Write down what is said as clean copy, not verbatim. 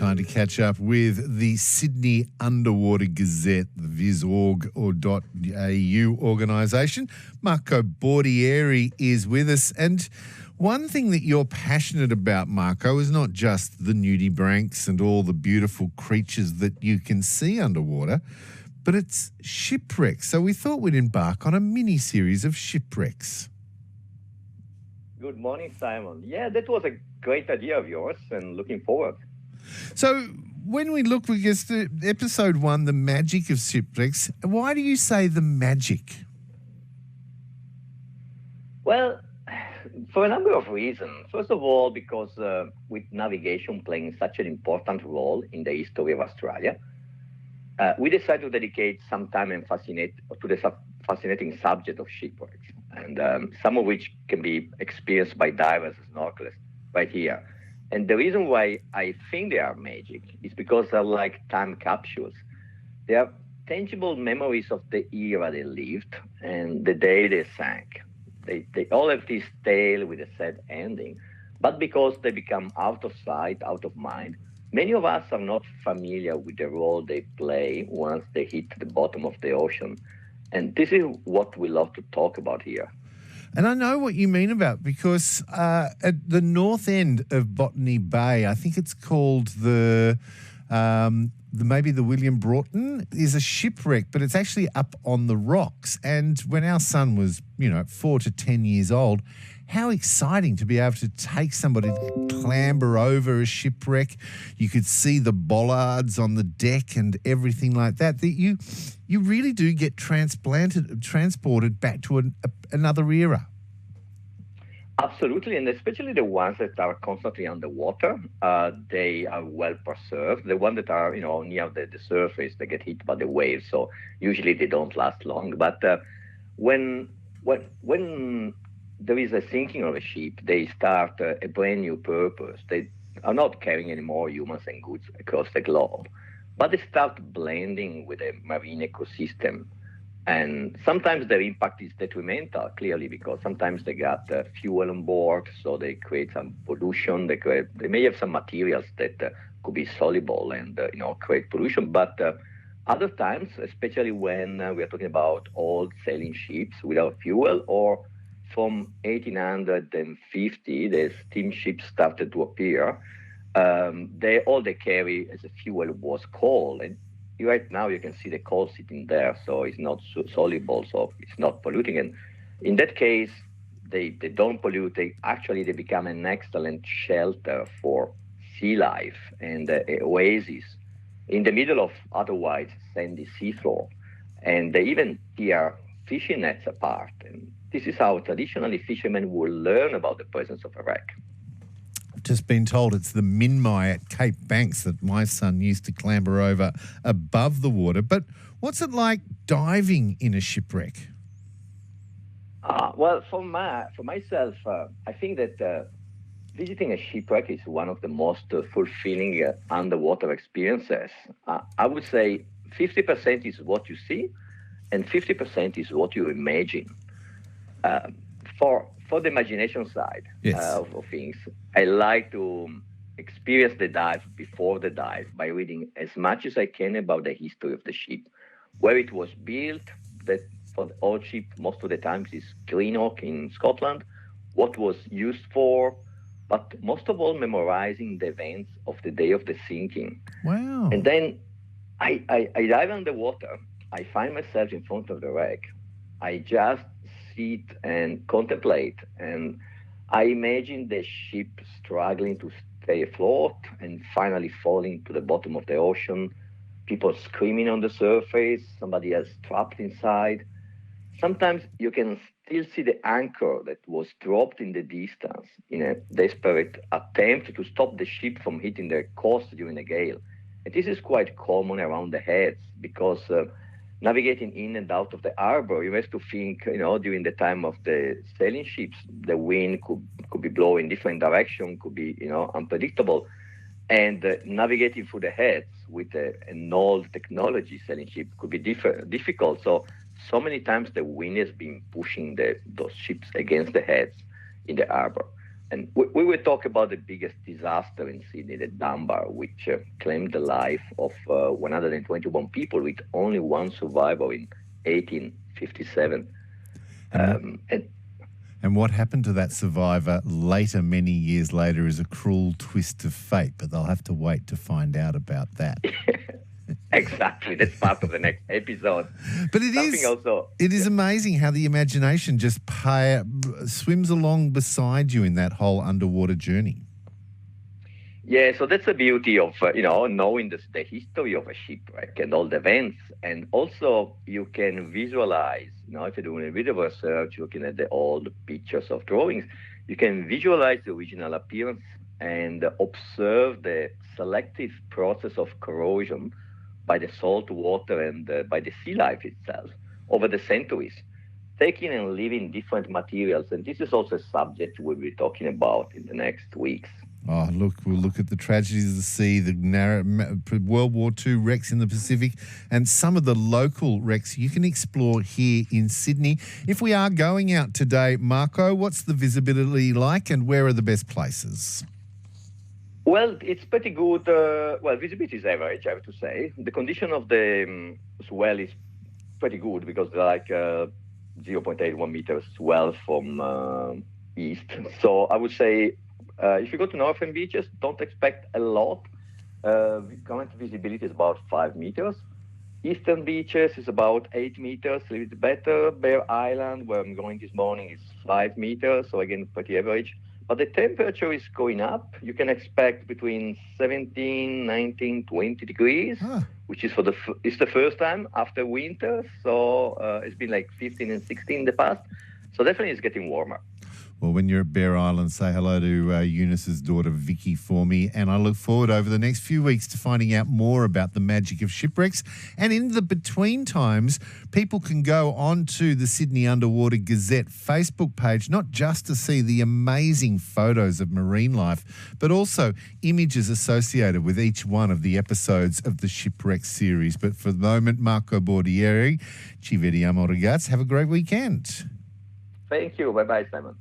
time to catch up with the Sydney Underwater Gazette, the visorg or .au organisation. Marco Bordieri is with us. And one thing that you're passionate about, Marco, is not just the nudibranchs and all the beautiful creatures that you can see underwater, but it's shipwrecks. So we thought we'd embark on a mini-series of shipwrecks. Good morning, Simon. Yeah, that was a great idea of yours and looking forward. So when we look, we guess the episode 1, the magic of shipwrecks, why do you say the magic? Well, for a number of reasons. First of all, because with navigation playing such an important role in the history of Australia, we decided to dedicate some time and to the fascinating subject of shipwrecks, and some of which can be experienced by divers and snorkelers right here. And the reason why I think they are magic is because they're like time capsules. They are tangible memories of the era they lived and the day they sank. They all have this tale with a sad ending, but because they become out of sight, out of mind, many of us are not familiar with the role they play once they hit the bottom of the ocean. And this is what we love to talk about here. And I know what you mean about, because at the north end of Botany Bay, I think it's called maybe the William Broughton, is a shipwreck, but it's actually up on the rocks. And when our son was, 4 to 10 years old, how exciting to be able to take somebody to clamber over a shipwreck. You could see the bollards on the deck and everything like that. That you really do get transported back to another era. Absolutely, and especially the ones that are constantly underwater, they are well preserved. The ones that are, near the surface, they get hit by the waves, so usually they don't last long. But when there is a sinking of a ship, they start a brand new purpose. They are not carrying any more humans and goods across the globe, but they start blending with the marine ecosystem. And sometimes their impact is detrimental, clearly, because sometimes they got fuel on board, so they create some pollution. They may have some materials that could be soluble and create pollution. But other times, especially when we are talking about old sailing ships without fuel, or from 1850, the steamships started to appear. All they carry as a fuel was coal, and right now you can see the coal sitting there, so it's not soluble, so it's not polluting. And in that case, they don't pollute. They become an excellent shelter for sea life and oasis in the middle of otherwise sandy seafloor. And they even tear fishing nets apart. And this is how traditionally fishermen will learn about the presence of a wreck. Just been told it's the Minmi at Cape Banks that my son used to clamber over above the water. But what's it like diving in a shipwreck? Well, for myself, I think that visiting a shipwreck is one of the most fulfilling underwater experiences. I would say 50% is what you see and 50% is what you imagine. For the imagination side of things, I like to experience the dive before the dive by reading as much as I can about the history of the ship, where it was built. That for the old ship, most of the times is Greenock in Scotland, what was used for, but most of all memorizing the events of the day of the sinking. Wow. And then I dive underwater. I find myself in front of the wreck. I just sit and contemplate, and I imagine the ship struggling to stay afloat and finally falling to the bottom of the ocean, people screaming on the surface, somebody else trapped inside. Sometimes you can still see the anchor that was dropped in the distance in a desperate attempt to stop the ship from hitting the coast during a gale. And this is quite common around the heads because navigating in and out of the harbor, you have to think, during the time of the sailing ships, the wind could be blowing in different direction, could be, unpredictable. And navigating through the heads with an old technology sailing ship could be difficult. So many times the wind has been pushing those ships against the heads in the harbor. And we will talk about the biggest disaster in Sydney, the Dunbar, which claimed the life of 121 people with only one survivor in 1857. And what happened to that survivor later, many years later, is a cruel twist of fate, but they'll have to wait to find out about that. Exactly. That's part of the next episode. But it is amazing how the imagination just swims along beside you in that whole underwater journey. Yeah, so that's the beauty of, knowing the history of a shipwreck and all the events. And also you can visualize, if you're doing a bit of research, looking at the old pictures of drawings, you can visualize the original appearance and observe the selective process of corrosion by the salt water and by the sea life itself over the centuries, taking and leaving different materials. And this is also a subject we'll be talking about in the next weeks. Oh, look, we'll look at the tragedies of the sea, the World War II wrecks in the Pacific, and some of the local wrecks you can explore here in Sydney. If we are going out today, Marco, what's the visibility like and where are the best places? Well, it's pretty good. Visibility is average, I have to say. The condition of the swell is pretty good because they're like 0.81 meters swell from east. So I would say if you go to northern beaches, don't expect a lot. Current visibility is about 5 meters. Eastern beaches is about 8 meters, a little bit better. Bear Island, where I'm going this morning, is 5 meters, so again, pretty average. But the temperature is going up. You can expect between 17, 19, 20 degrees, which is it's the first time after winter. So it's been like 15 and 16 in the past. So definitely it's getting warmer. Well, when you're at Bear Island, say hello to Eunice's daughter, Vicky, for me. And I look forward over the next few weeks to finding out more about the magic of shipwrecks. And in the between times, people can go onto the Sydney Underwater Gazette Facebook page, not just to see the amazing photos of marine life, but also images associated with each one of the episodes of the Shipwreck series. But for the moment, Marco Bordieri, ci vediamo ragazzi. Have a great weekend. Thank you. Bye-bye, Simon.